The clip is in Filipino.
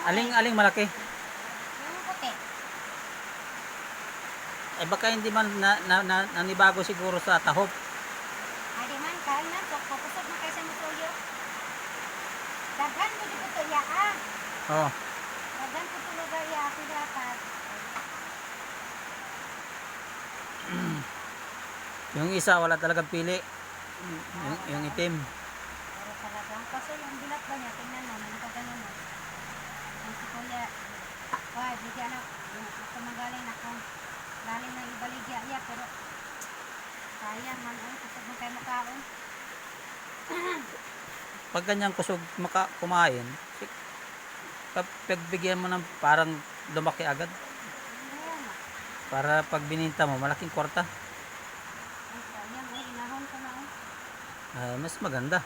Aling malaki? Yung puti. Eh baka hindi man nanibago siguro sa tahop. Ay, di man, kain na. Kapusot na kayo sa mutuyo. Daghan mo di ko to iya ah. Oh. Daghan ko to lugar iya ako dapat. Yung isa wala talagang pili. Yung itim. Pero talagang, kaso yung bilat ba niya, tingnan mo, nagkagano mo. Ang si Kuya, bigyan na, ako magaling ako. Galing na ibaligya iya, pero sayang man, kusog mo kayo makaon. Pag ganyang kusog kumain, pagbigyan mo ng parang lumaki agad. Ayan, Para pag bininta mo, malaking kwarta. ay sayang, inahon ko na. Mas maganda.